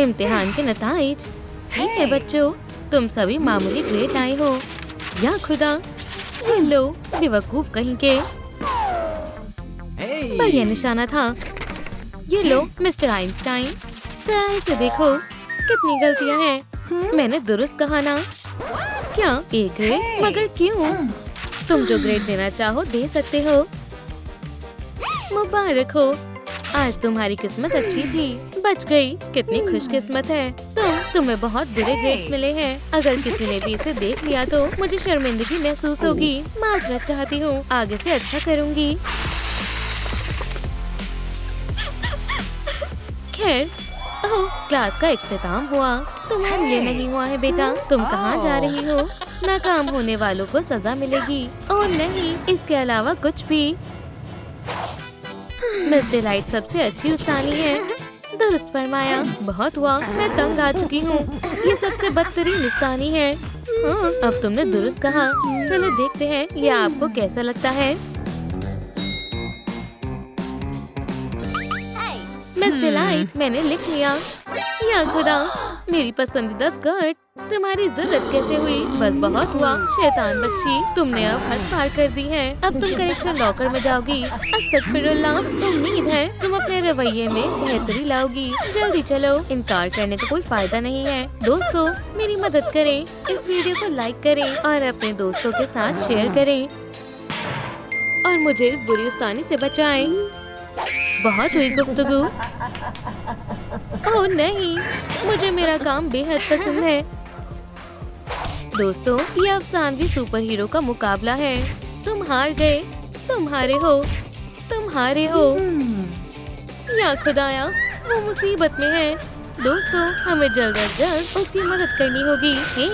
इम्तिहान के नताइज। ठीक है बच्चों, तुम सभी मामूली ग्रेड लाए हो। या खुदा, ये लो बेवकूफ कहीं के। बढ़िया निशाना था। ये लो मिस्टर आइंस्टाइन, जरा इसे देखो, कितनी गलतियां हैं। मैंने दुरुस्त कहा ना। क्या एक ग्रेड? मगर क्यों? तुम जो ग्रेड देना चाहो दे सकते हो। मुबारक हो, आज तुम्हारी किस्मत अच्छी थी, बच गई। कितनी खुशकिस्मत है तुम्हें बहुत बुरे ग्रेड्स मिले हैं। अगर किसी ने भी इसे देख लिया तो मुझे शर्मिंदगी महसूस होगी। माजरत चाहती हूँ, आगे से अच्छा करूँगी। खैर, क्लास का इख्तिताम हुआ। तुम्हारे लिए नहीं हुआ है बेटा। तुम कहाँ जा रही हो? नाकाम होने वालों को सजा मिलेगी। ओह नहीं, इसके अलावा कुछ भी। मिस डिलाइट सबसे अच्छी उस्तानी है। दुरुस्त फरमाया। बहुत हुआ, मैं तंग आ चुकी हूँ। ये सबसे बदतरीन उस्तानी है। हाँ, अब तुमने दुरुस्त कहा। चलो देखते हैं ये आपको कैसा लगता है। मिस डिलाइट, मैंने लिख लिया। या खुदा, मेरी पसंदीदा स्कर्ट। तुम्हारी जरूरत कैसे हुई? बस बहुत हुआ, शैतान बच्ची, तुमने अब हद पार कर दी है। अब तुम करेक्शन लॉकर में जाओगी। अस्तगफिरुल्लाह, उम्मीद है तुम अपने रवैये में बेहतरी लाओगी। जल्दी चलो, इनकार करने का कोई फायदा नहीं है। दोस्तों, मेरी मदद करें, इस वीडियो को लाइक करें और अपने दोस्तों के साथ शेयर करें और मुझे इस बुरी उस्तानी से बचाएं। बहुत हुई गुफ्तगू। ओह नहीं, मुझे मेरा काम बेहद पसंद है। दोस्तों, ये अफसानवी सुपर हीरो का मुकाबला है। तुम हार गए। तुम हारे हो। तुम हारे हो। या खुदाया, वो मुसीबत में है। दोस्तों, हमें जल्द अज जल्द उसकी मदद करनी होगी। हे,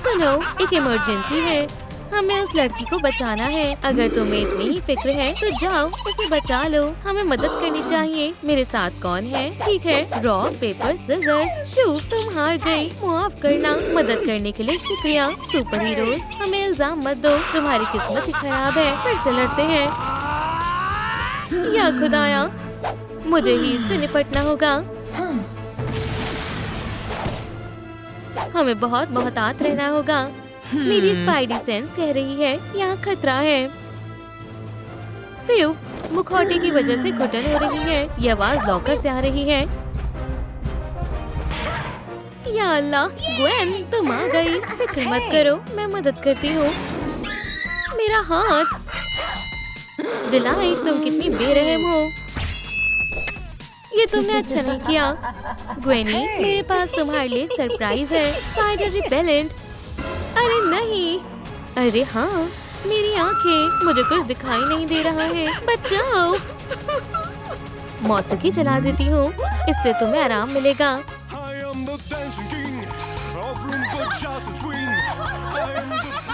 सुनो, एक इमरजेंसी है। हमें उस लड़की को बचाना है। अगर तुम्हें इतनी ही फिक्र है तो जाओ उसे बचा लो। हमें मदद करनी चाहिए। मेरे साथ कौन है? ठीक है, रॉक पेपर सीजर्स शूट। तुम हार गई, माफ करना। मदद करने के लिए शुक्रिया। सुपर हीरोज, हमें इल्जाम मत दो, तुम्हारी किस्मत ही खराब है। फिर से लड़ते हैं। या खुदाया, मुझे ही इससे निपटना होगा। हमें बहुत मोहतात रहना होगा। मेरी स्पाइडी सेंस कह रही है यहाँ खतरा है। फिर मुखौटे की वजह से घुटन हो रही है। ये आवाज लॉकर से आ रही है। या अल्लाह, ग्वेन, तुम आ गई। फिक्र मत करो, मैं मदद करती हूँ। मेरा हाथ। डिलाइट, तुम कितनी बेरहम हो। ये तुमने अच्छा नहीं किया। ग्वेनी, मेरे पास तुम्हारे लिए एक सरप्राइज है। Spider repellent. अरे नहीं। अरे हाँ, मेरी आंखें, मुझे कुछ दिखाई नहीं दे रहा है। बचाओ। मौसीकी चला देती हूँ, इससे तुम्हें आराम मिलेगा।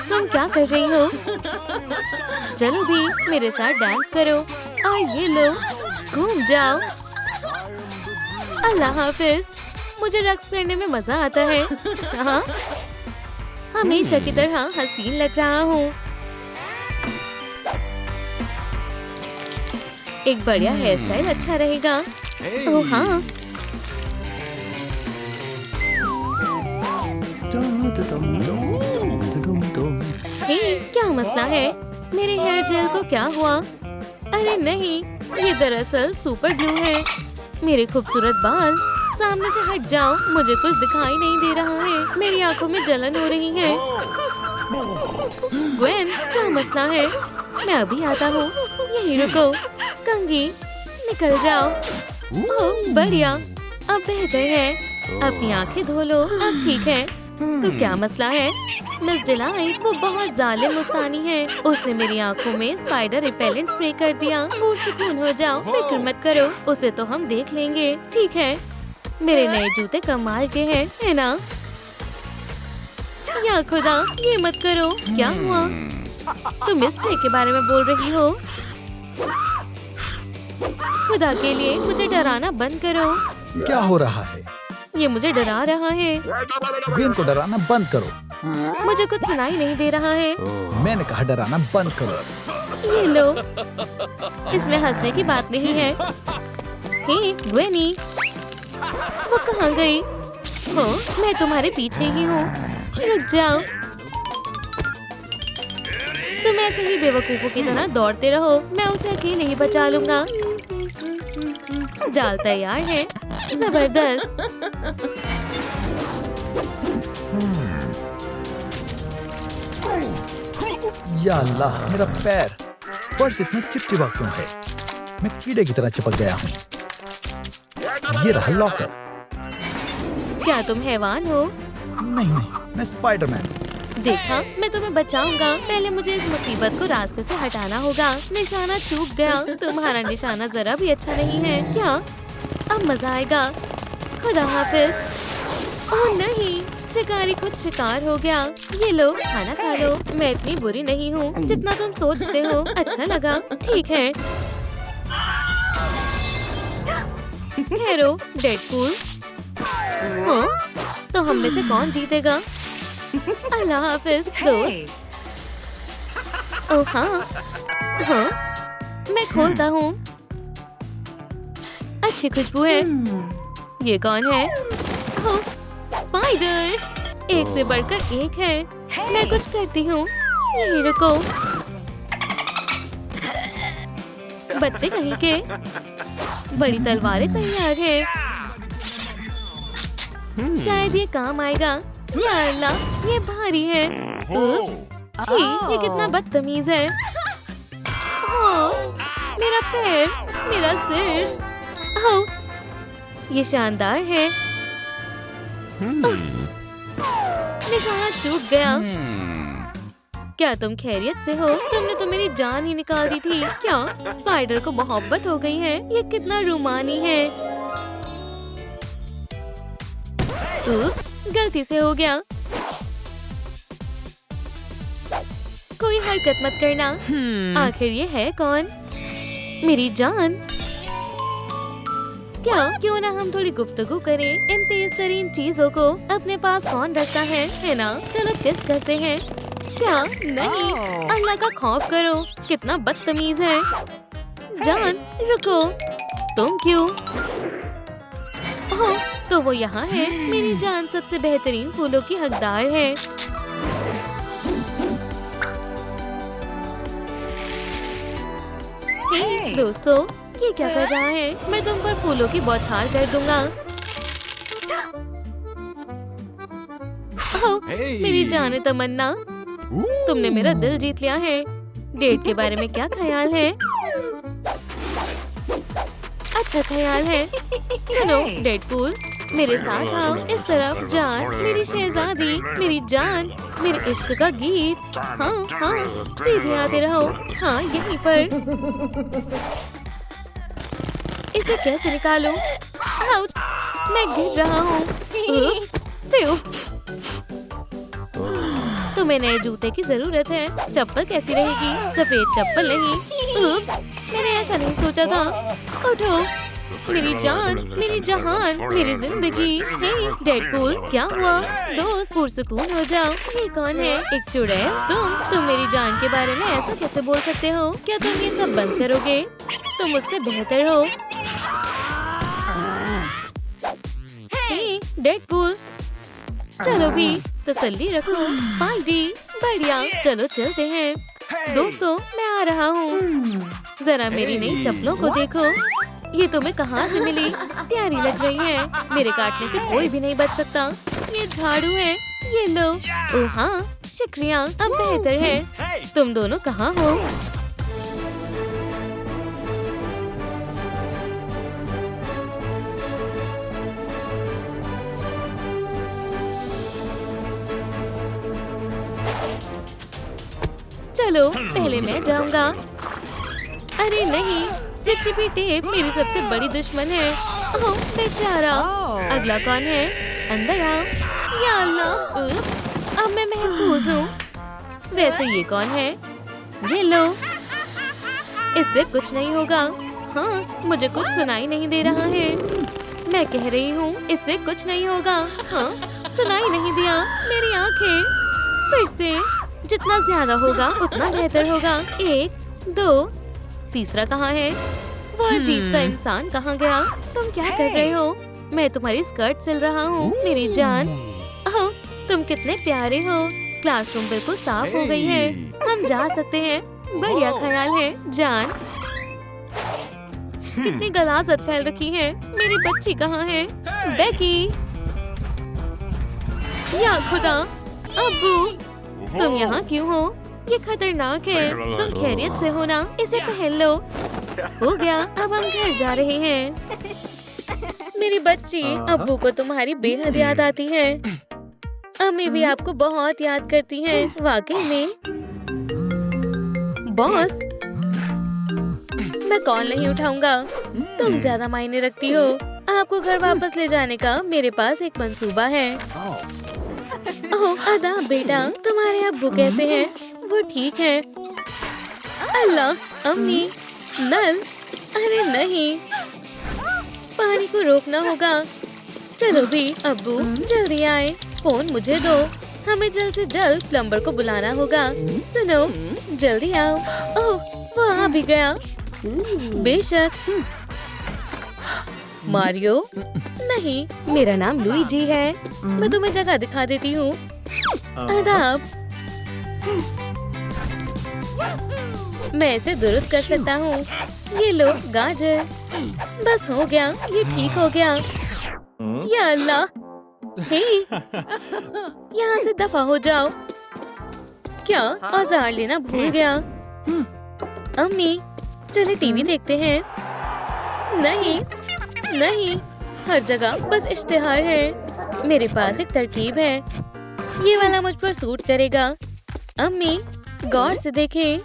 तुम क्या कर रही हो? जल्दी मेरे साथ डांस करो और ये लो, घूम जाओ। अल्लाह हाफिज। मुझे रक्स करने में मजा आता है। हाँ, हमेशा की तरह हसीन लग रहा हूँ। एक बढ़िया हेयर स्टाइल अच्छा रहेगा। ओह हाँ। हे, क्या मसला है? मेरे हेयर जेल को क्या हुआ? अरे नहीं, ये दरअसल सुपर ग्लू है। मेरे खूबसूरत बाल, सामने से हट जाओ, मुझे कुछ दिखाई नहीं दे रहा है। मेरी आंखों में जलन हो रही है। ग्वेन, क्या मसला है? मैं अभी आता हूँ, यहीं रुको। कंगी, निकल जाओ। ओह बढ़िया, अब बेहतर है। अपनी आंखें धो लो, अब ठीक है। तो क्या मसला है? मिस डिलाइट, वो बहुत जालिम मुस्तानी है। उसने मेरी आंखों में स्पाइडर रिपेलेंट स्प्रे कर दिया। पुरसुकून हो जाओ, फिक्र मत करो, उसे तो हम देख लेंगे। ठीक है, मेरे नए जूते कमाल के हैं, है ना? या खुदा, ये मत करो। क्या हुआ? तुम इस स्प्रे के बारे में बोल रही हो? खुदा के लिए मुझे डराना बंद करो। क्या हो रहा है? ये मुझे डरा रहा है। ग्वेन को डराना बंद करो। मुझे कुछ सुनाई नहीं दे रहा है। मैंने कहा डराना बंद करो। ये लो, इसमें हंसने की बात नहीं है। हे ग्वेनी, वो कहाँ गई? हाँ, मैं तुम्हारे पीछे ही हूँ। रुक जाओ। तुम ऐसे ही बेवकूफों की तरह दौड़ते रहो, मैं उसे अकेले ही बचा लूंगा। जाल तैयार है। जबरदस्त। या अल्लाह, मेरा पैर। फर्श इतना चिपचिपा क्यों है? मैं कीड़े की तरह चिपक गया हूँ। ये रहा लॉकर। क्या तुम हैवान हो? नहीं, मैं स्पाइडरमैन। देखा, मैं तुम्हें बचाऊंगा। पहले मुझे इस मुसीबत को रास्ते से हटाना होगा। निशाना चूक गया। तुम्हारा निशाना जरा भी अच्छा नहीं है। क्या? अब मजा आएगा। खुदा हाफिज। ओह नहीं, शिकारी खुद शिकार हो गया। ये लो, खाना खा लो। मैं इतनी बुरी नहीं हूँ जितना तुम सोचते हो। अच्छा लगा। ठीक है। ठहरो, डेडपूल। हाँ? तो हम में से कौन जीतेगा? अल्लाह हाफिज दोस्त। ओह हाँ, हाँ, मैं खोलता हूँ। अच्छी खुशबू है। ये कौन है? ओह, स्पाइडर। एक से बढ़कर एक है। मैं कुछ करती हूँ। यहीं रुको। बच्चे कहीं के। बड़ी तलवारें तैयार है। शायद ये काम आएगा। या अल्लाह, ये भारी है। उप्स, छी, ये कितना बदतमीज है। हाँ, मेरा पैर, मेरा सिर। ओह, ये शानदार है। निशाना चूक गया। क्या तुम खैरियत से हो? तुमने तो मेरी जान ही निकाल दी थी। क्या स्पाइडर को मोहब्बत हो गई है? ये कितना रूमानी है। उप्स, गलती से हो गया। कोई हरकत मत करना। आखिर ये है कौन? मेरी जान। क्या क्यों ना हम थोड़ी गुफ्तगू करें? इन तेज तरीन चीजों को अपने पास कौन रखता है ना? चलो किस करते हैं। क्या? नहीं, अल्लाह का खौफ करो। कितना बदतमीज है। जान, रुको। तुम क्यों? ओह, तो वो यहाँ है। मेरी जान सबसे बेहतरीन फूलों की हकदार है। हे दोस्तों, ये क्या कर रहा है? मैं तुम पर फूलों की बौछार कर दूंगा। ओह, मेरी जान तमन्ना, तुमने मेरा दिल जीत लिया है। डेट के बारे में क्या ख्याल है? अच्छा ख्याल है। सुनो डेडपूल, मेरे साथ आओ। इस तरफ। जान, मेरी शहजादी, मेरी जान, मेरे इश्क का गीत। हाँ हाँ, सीधे आते रहो। हाँ, यहीं पर। इसे कैसे निकालूं? आउच, मैं गिर रहा हूँ। तुम्हें नए जूते की जरूरत है। चप्पल कैसी रहेगी? सफेद चप्पल नहीं। उप्स, मैंने ऐसा नहीं सोचा था। उठो, मेरी जान, मेरी जहान, मेरी जिंदगी। हे डेडपूल, क्या हुआ? दोस्त, पुरसुकून हो जाओ। ये कौन है? एक चुड़ैल? तुम मेरी जान के बारे में ऐसा कैसे बोल सकते हो? क्या तुम ये सब बंद करोगे? तुम मुझसे बेहतर हो। हे डेडपूल, चलो भी, तसल्ली रखो। स्पाइडी, बढ़िया, चलो चलते हैं। दोस्तों, मैं आ रहा हूँ। जरा मेरी नई चप्पलों को देखो। ये तुम्हें कहाँ से मिली? प्यारी लग रही है। मेरे काटने से कोई भी नहीं बच सकता। ये झाड़ू है। ये लो। ओह हाँ, शुक्रिया, अब बेहतर है। तुम दोनों कहाँ हो? चलो, पहले मैं जाऊंगा। अरे नहीं, चिपचिपी टेप मेरी सबसे बड़ी दुश्मन है। ओह बेचारा। अगला कौन है? अंदर आओ। या अल्लाह, अब मैं महफूज हूँ। वैसे ये कौन है? ये लो। इससे कुछ नहीं होगा। हाँ, मुझे कुछ सुनाई नहीं दे रहा है। मैं कह रही हूँ, इससे कुछ नहीं होगा। हाँ, सुनाई नहीं दिया। मेरी आंखें। फिर से। जितना ज्यादा होगा उतना बेहतर होगा। 1, 2, तीसरा कहाँ है? वो अजीब सा इंसान कहाँ गया? तुम क्या कर रहे हो? मैं तुम्हारी स्कर्ट सिल रहा हूँ मेरी जान। ओह, तुम कितने प्यारे हो। क्लासरूम बिल्कुल साफ हो गई है, हम जा सकते हैं। बढ़िया ख्याल है जान। कितनी गलाजत फैल रखी है। मेरी बच्ची कहाँ है? बेकी। या खुदा, अब्बू तुम यहाँ क्यों हो? ये खतरनाक है। तुम खैरियत से हो ना? इसे पहन लो। हो गया, अब हम घर जा रहे हैं। मेरी बच्ची, अब्बू को तुम्हारी बेहद याद आती है। अम्मी भी आपको बहुत याद करती हैं। वाकई में बॉस, मैं कॉल नहीं उठाऊंगा। तुम ज्यादा मायने रखती हो। आपको घर वापस ले जाने का मेरे पास एक मंसूबा है। ओह अदा बेटा, तुम्हारे अब्बू कैसे हैं? वो ठीक है। अल्लाह, अम्मी, नल, अरे नहीं, पानी को रोकना होगा। चलो भी अब्बू, जल्दी आए। फोन मुझे दो, हमें जल्द से जल्द प्लम्बर को बुलाना होगा। सुनो, जल्दी आओ। ओह, वो आ भी गया। बेशक। मारियो? नहीं, मेरा नाम लुईजी है। मैं तुम्हें जगह दिखा देती हूँ। आदाब। मैं इसे दुरुस्त कर सकता हूँ। ये लो गाजर। बस हो गया, ये ठीक हो गया। या अल्लाह, हे, यहाँ से दफा हो जाओ। क्या औजार लेना भूल गया? अम्मी, चले टीवी देखते हैं। नहीं नहीं, हर जगह बस इश्तिहार है। मेरे पास एक तरकीब है, ये वाला मुझ पर सूट करेगा। अम्मी, गौर से देखें।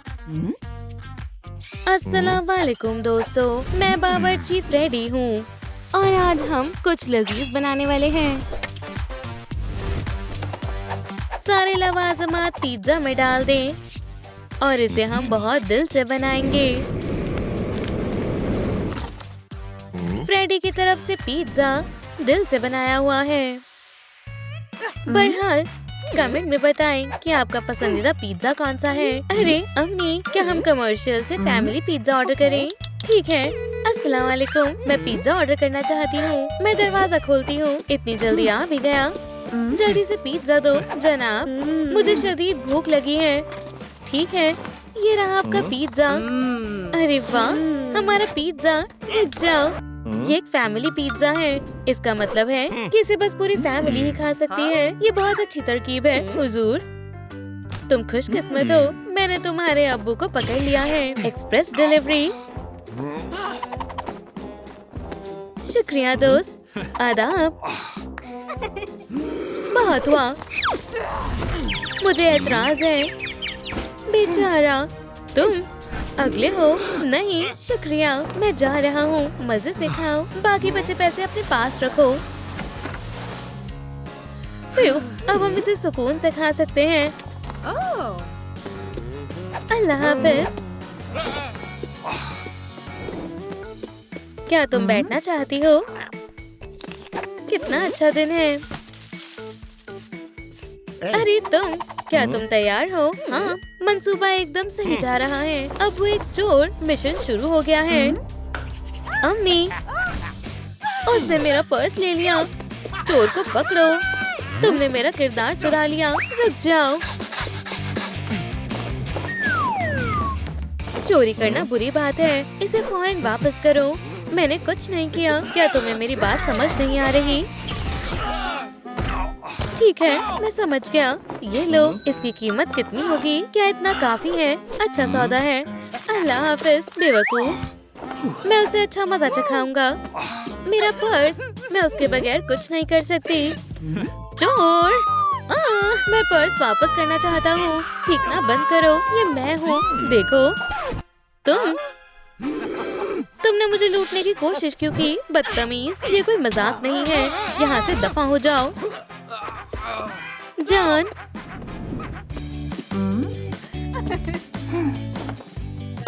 अस्सलाम वालेकुम दोस्तों, मैं बावर्ची फ्रेडी हूँ और आज हम कुछ लजीज बनाने वाले हैं। सारे लवाजमात पिज्जा में डाल दें और इसे हम बहुत दिल से बनाएंगे। फ्रेडी की तरफ से पिज्जा दिल से बनाया हुआ है। बहरहाल कमेंट में बताएं कि आपका पसंदीदा पिज्जा कौन सा है। अरे अम्मी, क्या हम कमर्शियल से फैमिली पिज्जा ऑर्डर करें? ठीक है। अस्सलाम वालेकुम, मैं पिज्जा ऑर्डर करना चाहती हूँ। मैं दरवाजा खोलती हूँ। इतनी जल्दी आ भी गया। जल्दी से पिज्जा दो जनाब, मुझे शदीद भूख लगी है। ठीक है, ये रहा आपका पिज्जा। अरे वाह, हमारा पिज्जा। रुक जाओ, ये एक फैमिली पिज्जा है। इसका मतलब है कि इसे बस पूरी फैमिली ही खा सकती है। ये बहुत अच्छी तरकीब है हुजूर। तुम खुशकिस्मत हो, मैंने तुम्हारे अब्बू को पकड़ लिया है। Express delivery. शुक्रिया दोस्त। आदाब। बहुत हुआ, मुझे एतराज है। बेचारा, तुम अगले हो? नहीं शुक्रिया, मैं जा रहा हूँ। मजे से खाओ, बाकी बचे पैसे अपने पास रखो। अब हम इसे सुकून से खा सकते हैं। अल्लाह हाफिज। क्या तुम बैठना चाहती हो? कितना अच्छा दिन है। अरे तुम, क्या तुम तैयार हो? हाँ, मंसूबा एकदम सही जा रहा है। अब वो एक चोर मिशन शुरू हो गया है। अम्मी, उसने मेरा पर्स ले लिया। चोर को पकड़ो, तुमने मेरा किरदार चुरा लिया। रुक जाओ। चोरी करना बुरी बात है, इसे फौरन वापस करो। मैंने कुछ नहीं किया। क्या तुम्हें मेरी बात समझ नहीं आ रही? ठीक है, मैं समझ गया। ये लो, इसकी कीमत कितनी होगी? क्या इतना काफी है? अच्छा सौदा है। अल्लाह हाफिज बेवकूफ। मैं उसे अच्छा मजा चखाऊंगा। मेरा पर्स, मैं उसके बगैर कुछ नहीं कर सकती। चोर! मैं पर्स वापस करना चाहता हूँ। चीखना बंद करो, ये मैं हूँ। देखो, तुमने मुझे लूटने की कोशिश क्यों की? बदतमीज, ये कोई मजाक नहीं है। यहाँ से दफा हो जाओ। जान,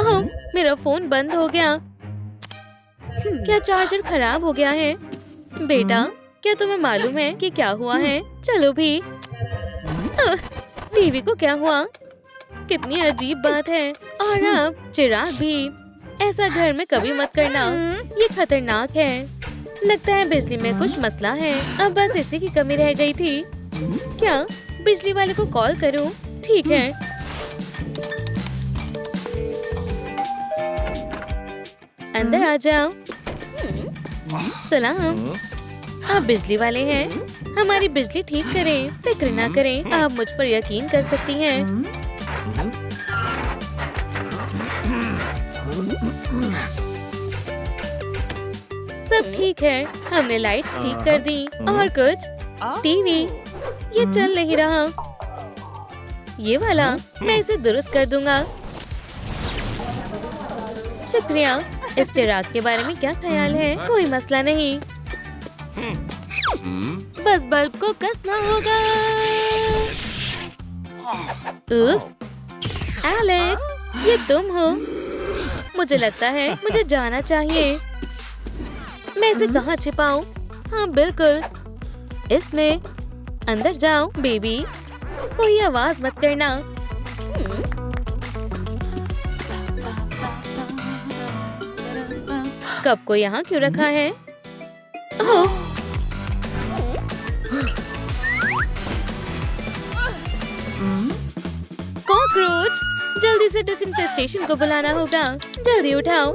ओह, मेरा फोन बंद हो गया। क्या चार्जर खराब हो गया है? बेटा, क्या तुम्हें मालूम है कि क्या हुआ है? चलो भी। टीवी को क्या हुआ? कितनी अजीब बात है। और अब चिराग भी। ऐसा घर में कभी मत करना, ये खतरनाक है। लगता है बिजली में कुछ मसला है। अब बस इसी की कमी रह गई थी। क्या बिजली वाले को कॉल करूं? ठीक है। अंदर आ जाओ। सलाम। आप बिजली वाले हैं? हमारी बिजली ठीक करें। फिक्र ना करें, आप मुझ पर यकीन कर सकती हैं। सब ठीक है। हमने लाइट्स ठीक कर दी और कुछ टीवी ये चल नहीं रहा। ये वाला मैं इसे दुरुस्त कर दूंगा। शुक्रिया। इस चिराग के बारे में क्या ख्याल है? कोई मसला नहीं, बस बल्ब को कसना होगा। उप्स, एलेक्स, ये तुम हो? मुझे लगता है मुझे जाना चाहिए। मैं इसे कहाँ छिपाऊं? हाँ बिल्कुल, इसमें। अंदर जाओ बेबी, कोई आवाज मत करना। कप को यहाँ क्यों रखा है? ओह! कॉकरोच, जल्दी से डिसइंफेस्टेशन को बुलाना होगा। जल्दी उठाओ।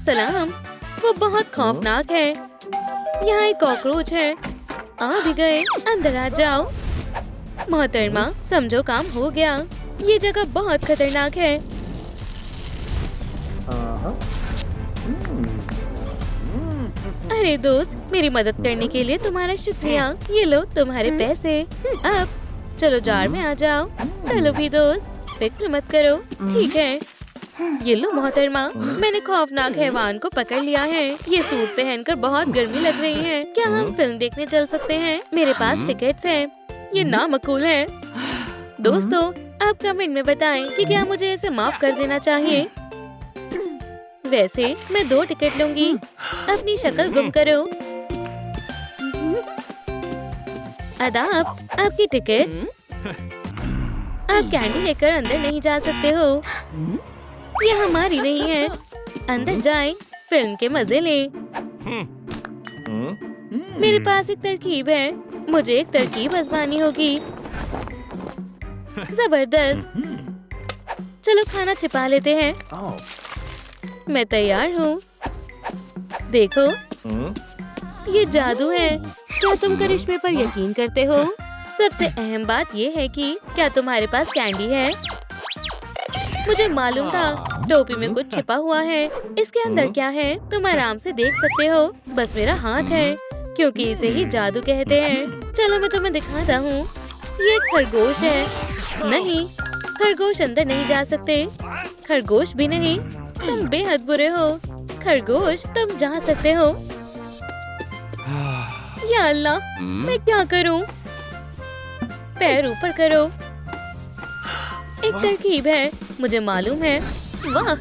सलाम। वो बहुत खौफनाक है। यहाँ एक कॉकरोच है। आ भी गए। अंदर आ जाओ। मोहतरमा, समझो काम हो गया। ये जगह बहुत खतरनाक है। अरे दोस्त, मेरी मदद करने के लिए तुम्हारा शुक्रिया। ये लो तुम्हारे पैसे। अब चलो जार में आ जाओ। चलो भी दोस्त, फिक्र मत करो। ठीक है। ये लो मोहतरमा, मैंने खौफनाक हैवान को पकड़ लिया है। ये सूट पहनकर बहुत गर्मी लग रही है। क्या हम फिल्म देखने चल सकते हैं? मेरे पास टिकट्स हैं। ये नामकूल है। दोस्तों, आप कमेंट में बताएं कि क्या मुझे इसे माफ कर देना चाहिए। वैसे मैं 2 टिकट लूंगी। अपनी शक्ल गुम करो। आदाब, आपकी टिकट्स। आप कैंडी लेकर अंदर नहीं जा सकते हो। ये हमारी नहीं है। अंदर जाएं, फिल्म के मजे लें। मेरे पास एक तरकीब है। मुझे एक तरकीब आजमानी होगी। जबरदस्त। चलो खाना छिपा लेते हैं। मैं तैयार हूँ। देखो, ये जादू है। क्या तुम करिश्मे पर यकीन करते हो? सबसे अहम बात ये है कि क्या तुम्हारे पास कैंडी है? मुझे मालूम था टोपी में कुछ छिपा हुआ है। इसके अंदर क्या है तुम आराम से देख सकते हो। बस मेरा हाथ है, क्योंकि इसे ही जादू कहते हैं। चलो मैं तुम्हें दिखाता हूँ। ये एक खरगोश है। नहीं, खरगोश अंदर नहीं जा सकते। खरगोश भी नहीं। तुम बेहद बुरे हो। खरगोश, तुम जा सकते हो। या अल्लाह, मैं क्या करूं? पैर ऊपर करो। एक तरकीब है, मुझे मालूम है। वाह,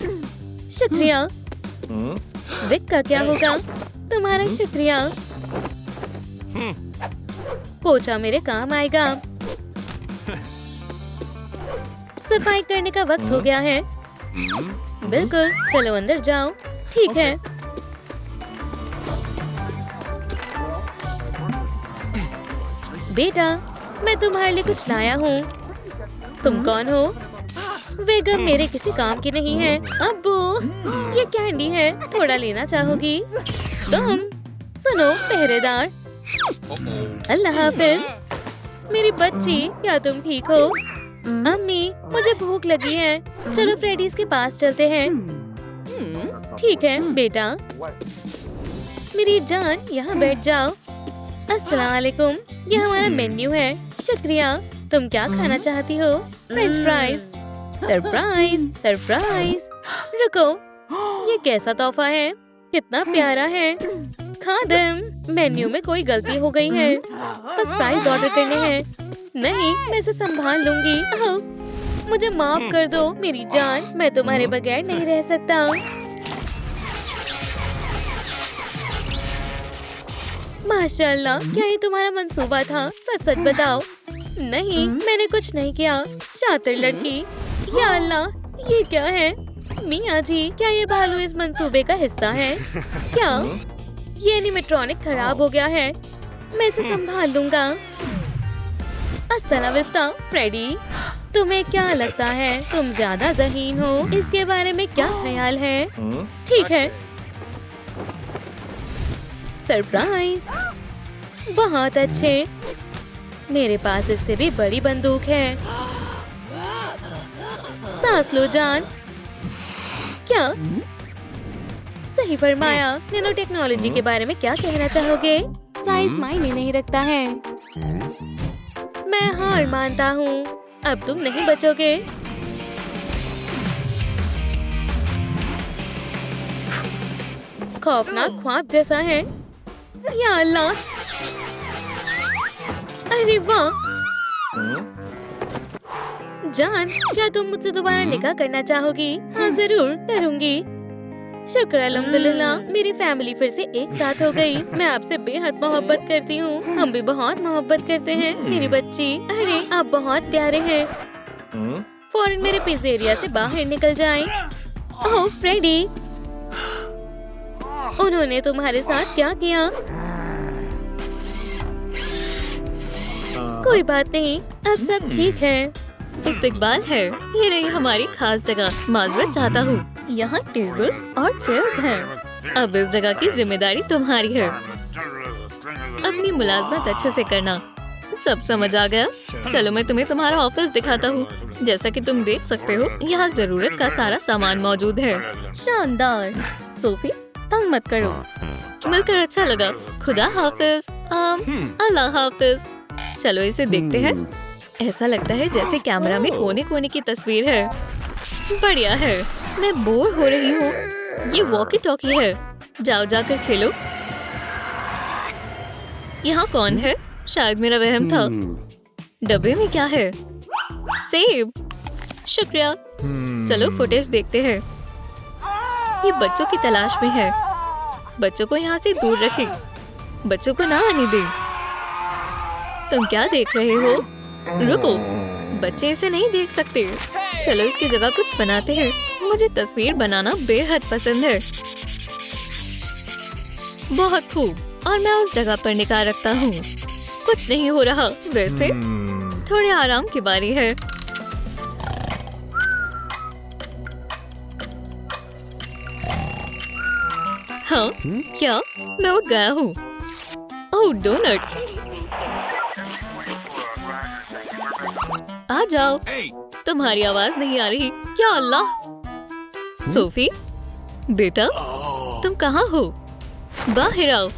शुक्रिया। विक का क्या होगा? तुम्हारा शुक्रिया। पोछा मेरे काम आएगा। सफाई करने का वक्त हो गया है। बिल्कुल, चलो अंदर जाओ। ठीक है। बेटा, मैं तुम्हारे लिए कुछ लाया हूँ। तुम कौन हो? वे गम मेरे किसी काम की नहीं है। अब्बू, ये कैंडी है, थोड़ा लेना चाहोगी? तुम सुनो पहरेदार। अल्लाह हाफिज। मेरी बच्ची, क्या तुम ठीक हो? अम्मी, मुझे भूख लगी है। चलो फ्रेडीज के पास चलते हैं। ठीक है बेटा। मेरी जान, यहाँ बैठ जाओ। अस्सलाम वालेकुम। ये हमारा मेन्यू है। शुक्रिया। तुम क्या खाना चाहती हो? French fries. Surprise, surprise. रुको, ये कैसा तोहफा है? कितना प्यारा है। खादिम, मेन्यू में कोई गलती हो गई है। बस फ्राइज ऑर्डर करने हैं। नहीं, मैं इसे संभाल लूंगी। ओह, मुझे माफ कर दो मेरी जान। मैं तुम्हारे बगैर नहीं रह सकता। माशाल्लाह, क्या ये तुम्हारा मंसूबा था? सच सच बताओ। नहीं, मैंने कुछ नहीं किया। शातिर लड़की। या अल्लाह, ये क्या है? मियाँ जी, क्या ये भालू इस मंसूबे का हिस्सा है? क्या ये एनिमेट्रॉनिक खराब हो गया है। मैं इसे संभाल लूंगा। हस्ता ला विस्ता, फ्रेडी। तुम्हें क्या लगता है तुम ज्यादा ज़हीन हो? इसके बारे में क्या ख्याल है? ठीक है। सरप्राइज, बहुत अच्छे। मेरे पास इससे भी बड़ी बंदूक है। सांस लो जान। क्या? सही फरमाया। नैनो टेक्नोलॉजी के बारे में क्या कहना चाहोगे? साइज मायने नहीं रखता है। मैं हार मानता हूँ। अब तुम नहीं बचोगे। खौफनाक ख्वाब जैसा है। या अल्लाह! अरे वाह! जान, क्या तुम मुझसे दोबारा निकाह करना चाहोगी? हाँ जरूर करूँगी। शुक्र अल्हम्दुलिल्लाह, मेरी फैमिली फिर से एक साथ हो गई। मैं आपसे बेहद मोहब्बत करती हूँ। हम भी बहुत मोहब्बत करते हैं मेरी बच्ची। अरे आप बहुत प्यारे हैं। फौरन मेरे पिज़्ज़ेरिया से बाहर निकल जाएं। ओह फ्रेडी, उन्होंने तुम्हारे साथ क्या किया? कोई बात नहीं, अब सब ठीक है। इस्तकबाल है। ये रही हमारी खास जगह। माजरत चाहता हूँ। यहाँ टेबल्स और चेयर्स हैं। अब इस जगह की जिम्मेदारी तुम्हारी है। अपनी मुलाजमत अच्छे से करना। सब समझ आ गया? चलो मैं तुम्हें तुम्हारा ऑफिस दिखाता हूँ। जैसा कि तुम देख सकते हो, यहाँ जरूरत का सारा सामान मौजूद है। शानदार। सोफी, तंग मत करो। मिलकर अच्छा लगा। खुदा हाफिज। अल्लाह हाफिज। चलो इसे देखते हैं। ऐसा लगता है जैसे कैमरा में कोने कोने की तस्वीर है। बढ़िया है। मैं बोर हो रही हूँ। ये वॉकी टॉकी है। जाओ जाकर खेलो। यहाँ कौन है? शायद मेरा वहम था। डब्बे में क्या है? सेब। शुक्रिया। चलो फुटेज देखते हैं। ये बच्चों की तलाश में है। बच्चों को यहाँ से दूर रखें। बच्चों को ना आने दें। तुम क्या देख रहे हो? रुको, बच्चे इसे नहीं देख सकते। चलो इसकी जगह कुछ बनाते हैं। मुझे तस्वीर बनाना बेहद पसंद है। बहुत खूब। और मैं उस जगह पर निकाह रखता हूँ। कुछ नहीं हो रहा। वैसे थोड़े आराम की बारी है। हाँ, क्या? मैं उठ गया हूँ। ओह डोनट। आ जाओ। तुम्हारी आवाज नहीं आ रही। क्या अल्लाह! सोफी, बेटा, तुम कहाँ हो? बाहर आओ।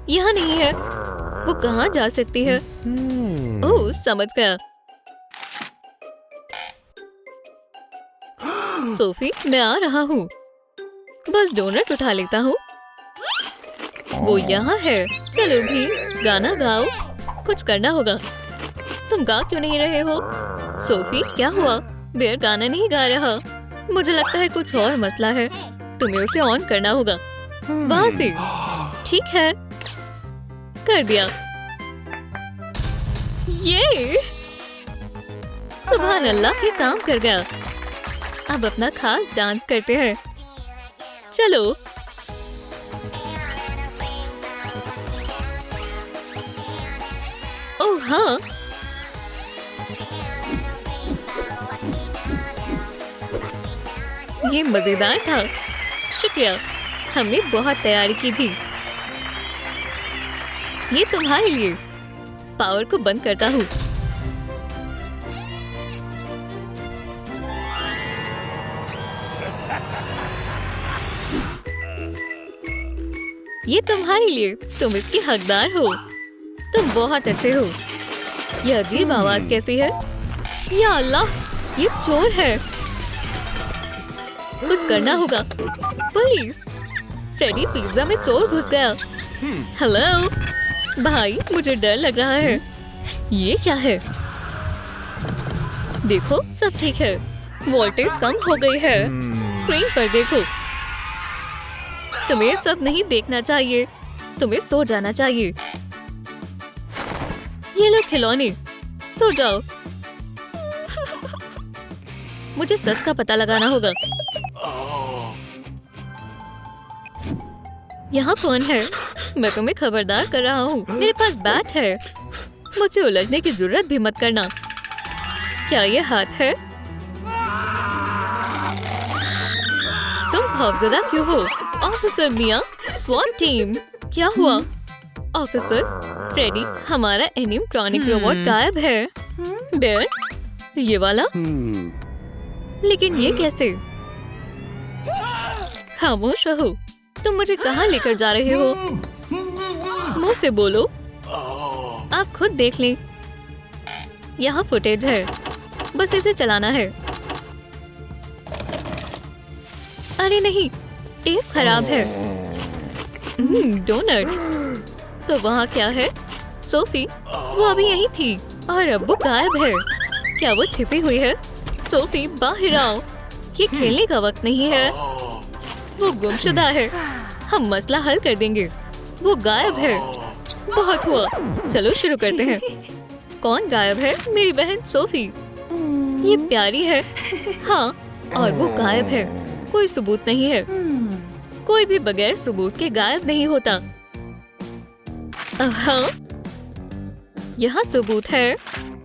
यहाँ नहीं है। वो कहाँ जा सकती है? ओह, समझ गया। सोफी, मैं आ रहा हूँ। बस डोनट उठा लेता हूँ। वो यहाँ है। चलो भी, गाना गाओ। कुछ करना होगा। तुम गा क्यों नहीं रहे हो? सोफी, क्या हुआ? बेयर गाना नहीं गा रहा। मुझे लगता है कुछ और मसला है। तुम्हें उसे ऑन करना होगा। वहाँ से। ठीक है, कर दिया। ये सुभान अल्लाह, ये काम कर गया। अब अपना खास डांस करते हैं। चलो। ओह हाँ, ये मजेदार था। शुक्रिया, हमने बहुत तैयारी की थी। ये तुम्हारे लिए। पावर को बंद करता हूँ। ये तुम्हारे लिए। तुम इसकी हकदार हो। तुम बहुत अच्छे हो। यह अजीब आवाज कैसी है? या अल्लाह, ये चोर है। कुछ करना होगा। पुलिस! फ्रेडी, पिज्जा में चोर घुस गया। हेलो भाई, मुझे डर लग रहा है। ये क्या है? देखो, सब ठीक है। वोल्टेज कम हो गई है। स्क्रीन पर देखो। तुम्हें सब नहीं देखना चाहिए। तुम्हें सो जाना चाहिए। ये लो खिलौने। सो जाओ। मुझे सच का पता लगाना होगा। यहाँ कौन है? मैं तुम्हें खबरदार कर रहा हूँ, मेरे पास बैट है। मुझसे उलझने की जरूरत भी मत करना। क्या ये हाथ है? तुम खौफजदा क्यों हो? ऑफिसर मिया, स्वॉट टीम। क्या हुआ? ऑफिसर फ्रेडी, हमारा एनिमेट्रॉनिक रोबोट गायब है। बेयर, ये वाला? लेकिन ये कैसे? खामोश रहो। तुम मुझे कहाँ लेकर जा रहे हो? मुंह से बोलो। आप खुद देख लें। यहाँ फुटेज है, बस इसे चलाना है। अरे नहीं, टेप खराब है। डोनट। तो वहाँ क्या है? सोफी, वो अभी यही थी और अब वो गायब है। क्या वो छिपी हुई है? सोफी, बाहर आओ। ये खेलने का वक्त नहीं है। वो गुमशुदा है। हम मसला हल कर देंगे। वो गायब है। बहुत हुआ, चलो शुरू करते हैं। कौन गायब है? मेरी बहन सोफी। ये प्यारी है। हाँ, और वो गायब है। कोई सबूत नहीं है। कोई भी बगैर सबूत के गायब नहीं होता। हाँ, यहाँ सबूत है।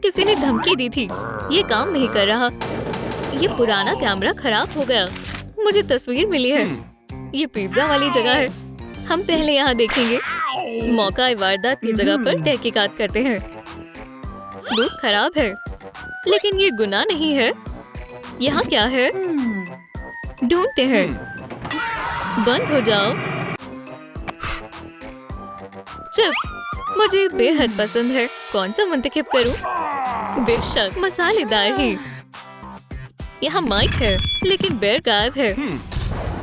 किसी ने धमकी दी थी। ये काम नहीं कर रहा। ये पुराना कैमरा खराब हो गया। मुझे तस्वीर मिली है। ये पिज्जा वाली जगह है। हम पहले यहाँ देखेंगे। मौका वारदात की जगह पर तहकीकात करते हैं। दूध खराब है, लेकिन ये गुनाह नहीं है। यहाँ क्या है? ढूंढते हैं। बंद हो जाओ। चिप्स मुझे बेहद पसंद है। कौन सा मुंतखब करूं? बेशक मसालेदार ही। यहाँ माइक है, लेकिन बेर गायब है।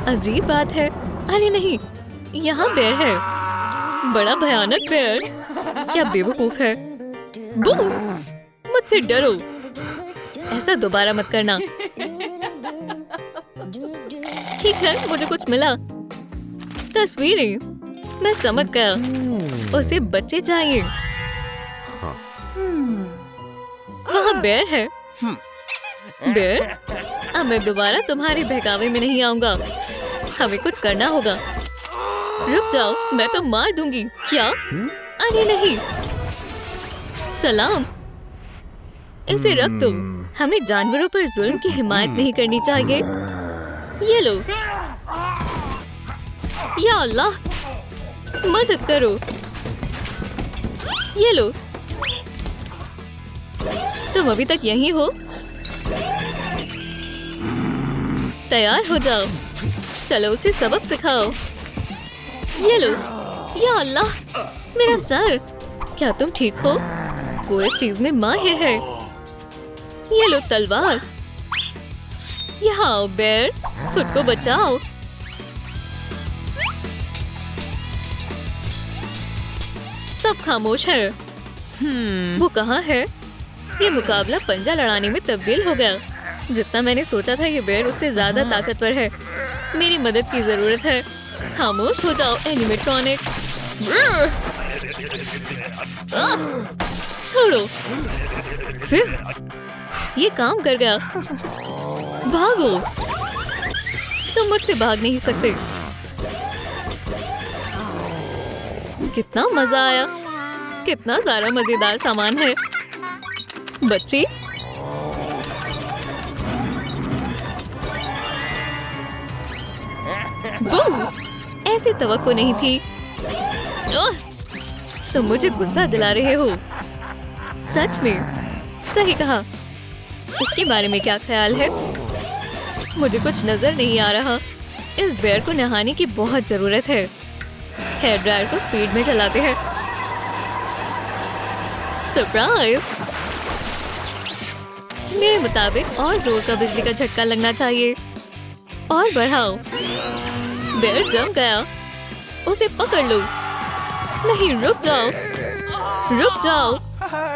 अजीब बात है। अरे नहीं, यहाँ बेर है। बड़ा भयानक बेर। क्या बेवकूफ है? बू! मुझसे डरो। ऐसा दोबारा मत करना। ठीक है, मुझे कुछ मिला। तस्वीरें। मैं समझ गया। उसे बच्चे चाहिए। वहाँ बेर है। बेर, अब मैं दोबारा तुम्हारे बहकावे में नहीं आऊंगा। हमें कुछ करना होगा। रुक जाओ, मैं तो मार दूंगी। क्या? अरे नहीं। सलाम। इसे रख दो। हमें जानवरों पर जुल्म की हिमायत नहीं करनी चाहिए। ये लो। या अल्लाह, मदद करो। ये लो। तुम अभी तक यहीं हो? तैयार हो जाओ। चलो उसे सबक सिखाओ। ये लो। या अल्लाह, मेरा सर। क्या तुम ठीक हो? वो इस चीज में माहिर है। ये लो तलवार। यहाँ आओ बेर, खुद को बचाओ। सब खामोश है। वो कहाँ है? ये मुकाबला पंजा लड़ाने में तब्दील हो गया। जितना मैंने सोचा था, ये बेर उससे ज्यादा ताकतवर है। मेरी मदद की जरूरत है। खामोश हो जाओ एनिमेट्रॉनिक। छोड़ो। फिर ये काम कर गया। भागो। तुम मुझसे भाग नहीं सकते। कितना मजा आया। कितना सारा मजेदार सामान है। बच्चे, ऐसी तवक्को नहीं थी। तुम मुझे गुस्सा दिला रहे हो। सच में? सही कहा। इसके बारे में क्या ख्याल है? मुझे कुछ नजर नहीं आ रहा। इस बेर को नहाने की बहुत जरूरत है। हेयर ड्रायर को स्पीड में चलाते हैं। सरप्राइज! मेरे मुताबिक और जोर का बिजली का झटका लगना चाहिए। और बढ़ाओ। बेर जम गया। उसे पकड़ लो। नहीं, रुक जाओ। रुक जाओ।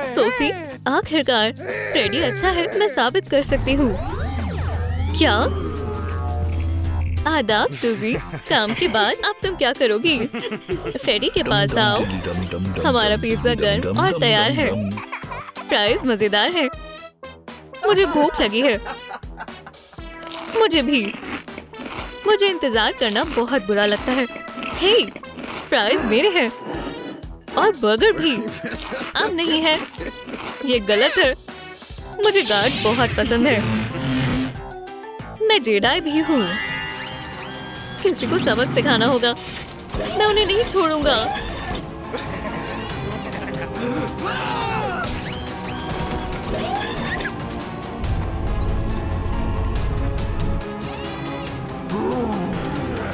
सोफी, आखिरकार फ्रेडी अच्छा है, मैं साबित कर सकती हूँ। क्या? आदाब सूजी। काम के बाद अब तुम क्या करोगी? फ्रेडी के पास आओ। हमारा पिज्जा गर्म और तैयार है। प्राइस मजेदार है। मुझे भूख लगी है। मुझे भी। मुझे इंतजार करना बहुत बुरा लगता है। हे, फ्राइज मेरे हैं और बर्गर भी अब नहीं है। ये गलत है। मुझे गार्ड बहुत पसंद है। मैं जेडाई भी हूँ। किसी को सबक सिखाना होगा। मैं उन्हें नहीं छोड़ूंगा।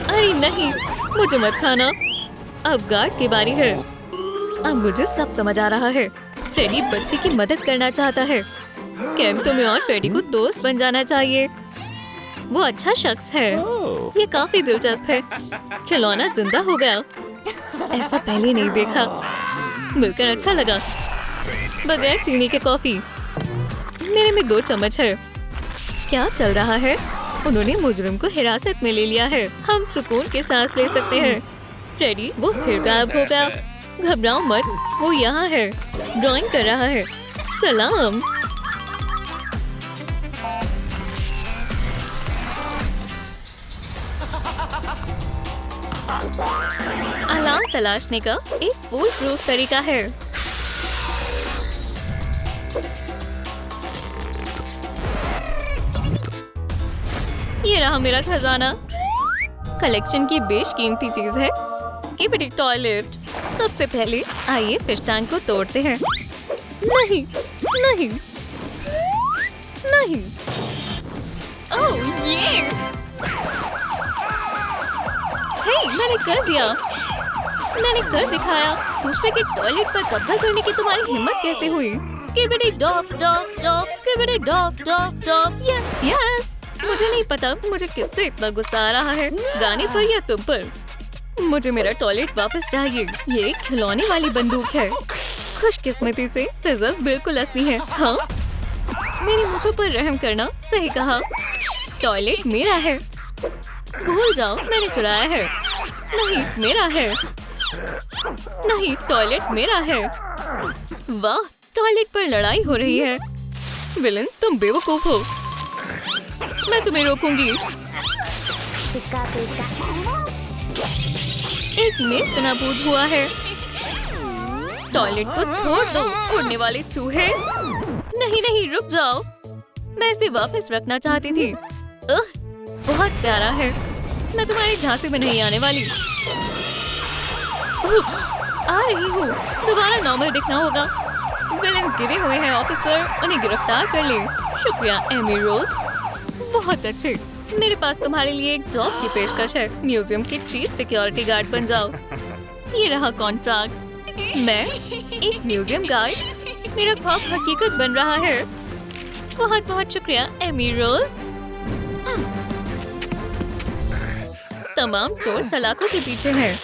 अरे नहीं, मुझे मत खाना। अब गार्ड की बारी है। अब मुझे सब समझ आ रहा है। फ्रेडी बच्चे की मदद करना चाहता है। केंटो में और फ्रेडी को दोस्त बन जाना चाहिए। वो अच्छा शख्स है। ये काफी दिलचस्प है। खिलौना जिंदा हो गया। ऐसा पहले नहीं देखा। मिलकर अच्छा लगा। बगैर चीनी के कॉफी। मेरे में 2 चम्मच है। क्या चल रहा है? उन्होंने मुजरिम को हिरासत में ले लिया है। हम सुकून के सांस ले सकते हैं। फ्रेडी वो फिर गायब हो गया। घबराओ मत, वो यहाँ है। ड्राइंग कर रहा है। सलाम। अलार्म तलाशने का एक फूल प्रूफ तरीका है। ये रहा मेरा खजाना। कलेक्शन की बेशकीमती चीज है। Skibidi toilet. सबसे पहले आइए फिश टैंक को तोड़ते हैं। नहीं, नहीं, नहीं। ओह ये! हे, मैंने कर दिया। मैंने कर दिखाया। दूसरे के टॉयलेट पर कब्जा करने की तुम्हारी हिम्मत कैसे हुई? Skibidi dop dop dop, skibidi dop dop dop. Yes yes. मुझे नहीं पता मुझे किससे इतना गुस्सा आ रहा है, गाने पर या तुम पर। मुझे मेरा टॉयलेट वापस चाहिए। ये एक खिलौने वाली बंदूक है। खुशकिस्मती से सिजर्स बिल्कुल असली है। हाँ, मेरी मुझों पर रहम करना। सही कहा। टॉयलेट मेरा है। भूल जाओ, मैंने चुराया है। नहीं, मेरा है। नहीं, टॉयलेट मेरा है। वाह, टॉयलेट पर लड़ाई हो रही है। विलेंस, तुम बेवकूफ हो। मैं तुम्हें रोकूंगी। एक मेज नाबूद हुआ है। टॉयलेट को छोड़ दो, उड़ने वाले चूहे। नहीं नहीं, रुक जाओ। मैं इसे वापस रखना चाहती थी। बहुत प्यारा है। मैं तुम्हारी झांसे में नहीं आने वाली। उप्स, आ रही हूँ। दोबारा नॉर्मल दिखना होगा। विलेन गिरे हुए हैं ऑफिसर, उन्हें गिरफ्तार कर ले। शुक्रिया एमी रोज। बहुत अच्छे। मेरे पास तुम्हारे लिए एक जॉब की पेशकश है। म्यूजियम के चीफ सिक्योरिटी गार्ड बन जाओ। ये रहा कॉन्ट्रैक्ट। मैं एक म्यूजियम गार्ड। मेरा ख्वाब हकीकत बन रहा है। बहुत बहुत शुक्रिया एमी रोज। तमाम चोर सलाखों के पीछे हैं।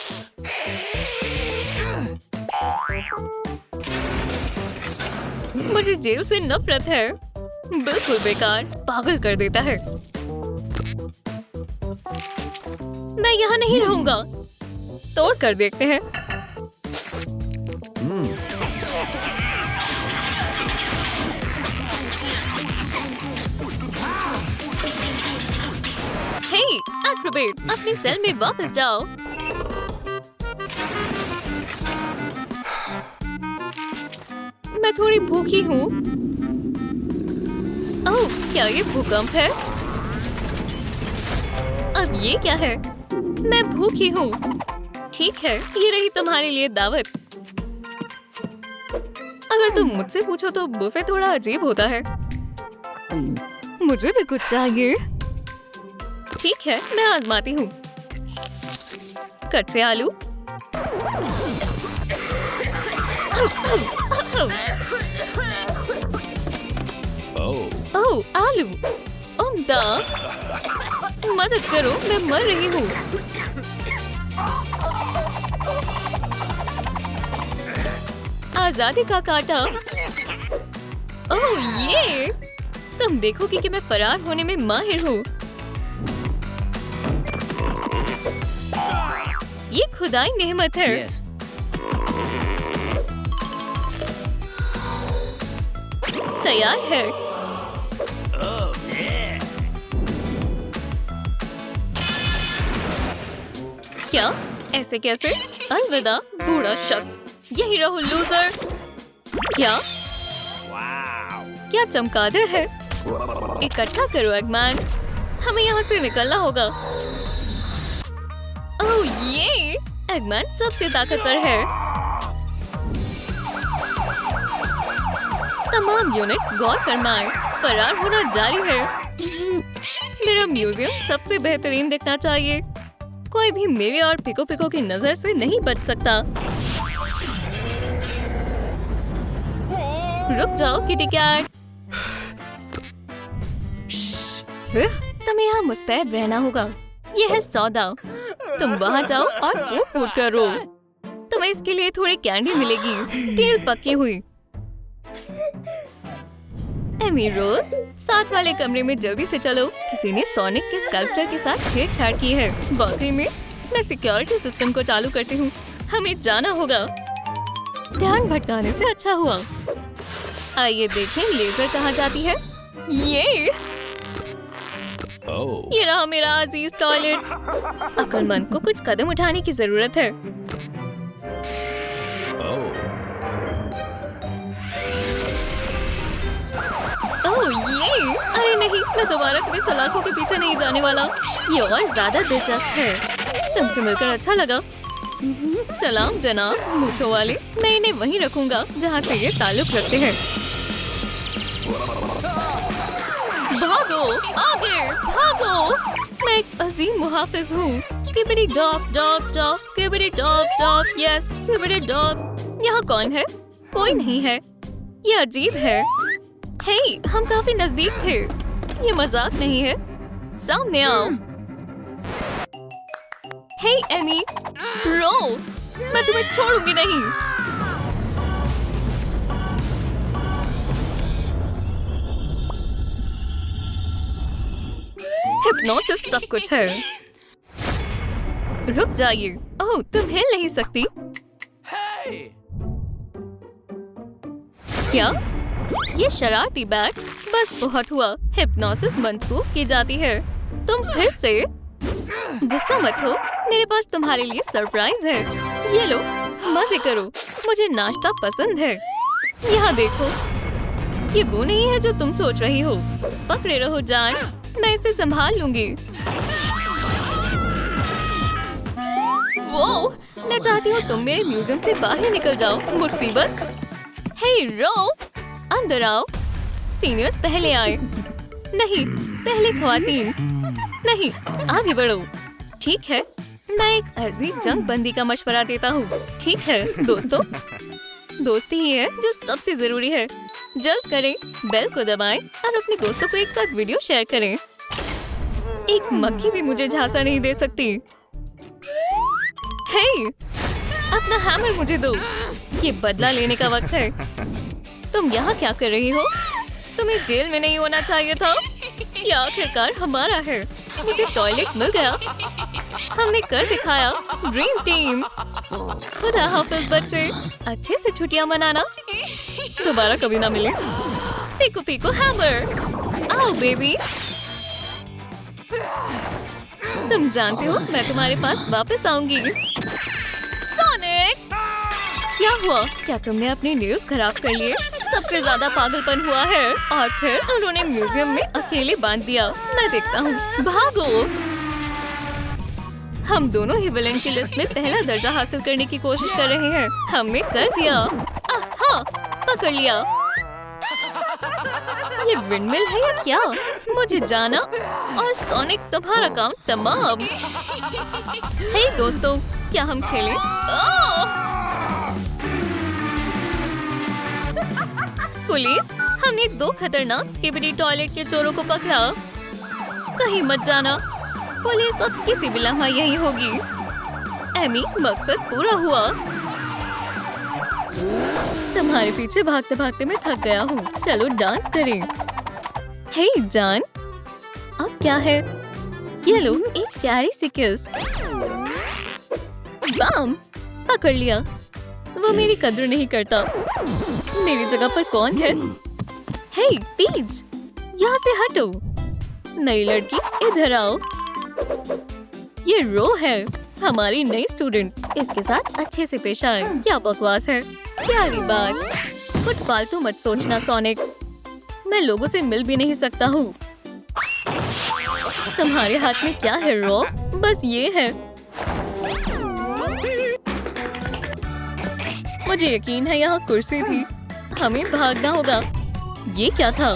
मुझे जेल से नफरत है। बिल्कुल बेकार, पागल कर देता है। मैं यहाँ नहीं रहूंगा। तोड़ कर देखते हैं। हे, एक्रोबेट, अपनी सेल में वापस जाओ। मैं थोड़ी भूखी हूँ। ओह, क्या ये भूकंप है? अब ये क्या है? मैं भूखी हूँ। ठीक है, ये रही तुम्हारे लिए दावत। अगर तुम मुझसे पूछो तो बुफे थोड़ा अजीब होता है। मुझे भी कुछ चाहिए। ठीक है, मैं आजमाती हूँ। कच्चे आलू। ओह, आलू। उम्दा। मदद करो, मैं मर रही हूँ। आजादी का कांटा। ओह ये! तुम देखोगी कि मैं फरार होने में माहिर हूँ। ये खुदाई नेमत है। Yes. तैयार है। क्या ऐसे कैसे? अलविदा बूढ़ा शख्स, यही रहो लूजर। क्या क्या चमगादड़ है? इकट्ठा करो एगमैन, हमें यहाँ से निकलना होगा। ओह ये एगमैन सबसे ताकतवर है। तमाम यूनिट्स गौर फरमाएं, फरार होना जारी है। मेरा म्यूजियम सबसे बेहतरीन दिखना चाहिए। कोई भी मेरे और पिको पिको की नजर से नहीं बच सकता। रुक जाओ किटी कैट। तुम्हें यहाँ मुस्तैद रहना होगा। ये है सौदा। तुम वहाँ जाओ और फूट फूट कर रो। तुम्हें इसके लिए थोड़ी कैंडी मिलेगी, टेल पकी हुई। एमी रोज, साथ वाले कमरे में जल्दी से चलो। किसी ने सोनिक के स्कल्पचर के साथ छेड़छाड़ की है। वाकई में मैं सिक्योरिटी सिस्टम को चालू करती हूँ। हमें जाना होगा। ध्यान भटकाने से अच्छा हुआ। आइए देखें लेजर कहाँ जाती है। ये रहा मेरा अजीज टॉयलेट। अक्लमंद को कुछ कदम उठाने की जरूरत है। अरे नहीं, मैं दोबारा कभी सलाखों के पीछे नहीं जाने वाला। ये और ज्यादा दिलचस्प है। तुमसे मिलकर अच्छा लगा। सलाम जनाब मूंछों वाले। मैं इन्हें वहीं रखूंगा जहाँ से ये ताल्लुक रखते हैं। भागो, आगे भागो। मैं एक अजीम मुहाफिज हूँ। Skibidi dop dop dop, skibidi dop dop, yes skibidi dop. यहाँ कौन है? कोई नहीं है। ये अजीब है। हे, हम काफी नजदीक थे। ये मजाक नहीं है। सामने आओ। हे एमी, रो। मैं तुम्हें छोड़ूंगी नहीं। हिप्नोसिस सब कुछ है। रुक जाइए। ओह, तुम हिल नहीं सकती। क्या? ये शरारती बैट बस बहुत हुआ। हिप्नोसिस मंसूख की जाती है। तुम फिर से? गुस्सा मत हो, मेरे पास तुम्हारे लिए सरप्राइज है। ये लो, मजे करो। मुझे नाश्ता पसंद है। यहाँ देखो। ये वो नहीं है जो तुम सोच रही हो। पकड़े रहो जान, मैं इसे संभाल लूंगी। वो, मैं चाहती हूँ तुम मेरे म्यूजियम से बाहर निकल जाओ। मुसीबत। हे रो, अंदर आओ। सीनियर्स पहले आए। नहीं, पहले ख्वातीन। नहीं, आगे बढ़ो। ठीक है, मैं एक अर्जी जंग बंदी का मशवरा देता हूँ। ठीक है दोस्तों, दोस्ती ही है जो सबसे जरूरी है। जल्द करें, बेल को दबाएं और अपने दोस्तों को एक साथ वीडियो शेयर करें। एक मक्खी भी मुझे झांसा नहीं दे सकती। हे, अपना हैमर मुझे दो। ये बदला लेने का वक्त है। तुम यहाँ क्या कर रही हो? तुम्हें जेल में नहीं होना चाहिए था। ये आखिरकार हमारा है। मुझे टॉयलेट मिल गया। हमने कर दिखाया। Dream team. खुदा हाफिज बच्चे, अच्छे से छुट्टियां मनाना। दोबारा कभी ना मिले। पीको पीको हैमर। आओ बेबी। तुम जानते हो मैं तुम्हारे पास वापस आऊंगी। सोनिक, क्या हुआ? क्या तुमने अपने नेल्स खराब कर लिए? सबसे ज्यादा पागलपन हुआ है। और फिर उन्होंने म्यूजियम में अकेले बांध दिया। मैं देखता हूँ। भागो। हम दोनों ही विलेन की लिस्ट में पहला दर्जा हासिल करने की कोशिश कर रहे हैं। हमने कर दिया। हाँ, पकड़ लिया। ये विंडमिल है या क्या? मुझे जाना और सोनिक तुम्हारा काम तमाम। हे दोस्तों, क्या हम खेलें? पुलिस, हमने 2 खतरनाक स्किबिडी टॉयलेट के चोरों को पकड़ा। कहीं मत जाना। पुलिस अब किसी भी लम्हा यही होगी। एमी, मकसद पूरा हुआ। तुम्हारे पीछे भागते भागते मैं थक गया हूँ। चलो डांस करें। हे जान, अब क्या है? ये लो, एक प्यारी सी किस। बाम, पकड़ लिया। वो मेरी कद्र नहीं करता। मेरी जगह पर कौन है? हे पीच, यहाँ से हटो। नई लड़की, इधर आओ। ये रो है। हमारी नई स्टूडेंट इसके साथ अच्छे से पेश आए। क्या बकवास है, प्यारी बात। कुछ फालतू मत सोचना सोनिक, मैं लोगों से मिल भी नहीं सकता हूँ। तुम्हारे हाथ में क्या है रॉक? बस ये है। मुझे यकीन है यहाँ कुर्सी थी, हमें भागना होगा। ये क्या था?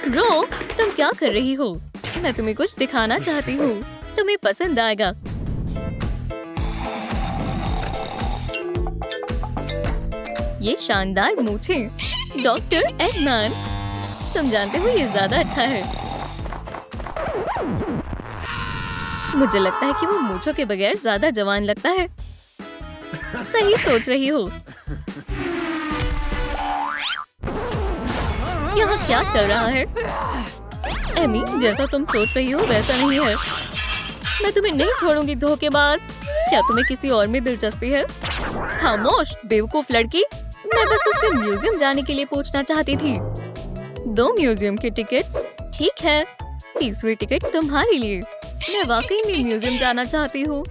रॉक, तुम क्या कर रही हो? मैं तुम्हें कुछ दिखाना चाहती हूँ, तुम्हें पसंद आएगा। ये शानदार मूंछें, डॉक्टर एगमैन। तुम जानते हो ये ज्यादा अच्छा है। मुझे लगता है कि वो मूंछों के बगैर ज्यादा जवान लगता है। सही सोच रही हो। यहाँ क्या चल रहा है? एमी, जैसा तुम सोच रही हो वैसा नहीं है। मैं तुम्हें नहीं छोड़ूंगी धोखेबाज। क्या तुम्हें किसी और में दिलचस्पी है? खामोश बेवकूफ लड़की। मैं बस उससे म्यूजियम जाने के लिए पूछना चाहती थी। 2 म्यूजियम के टिकट्स। ठीक है, तीसरी टिकट तुम्हारे लिए। मैं वाकई में म्यूजियम जाना चाहती हूँ।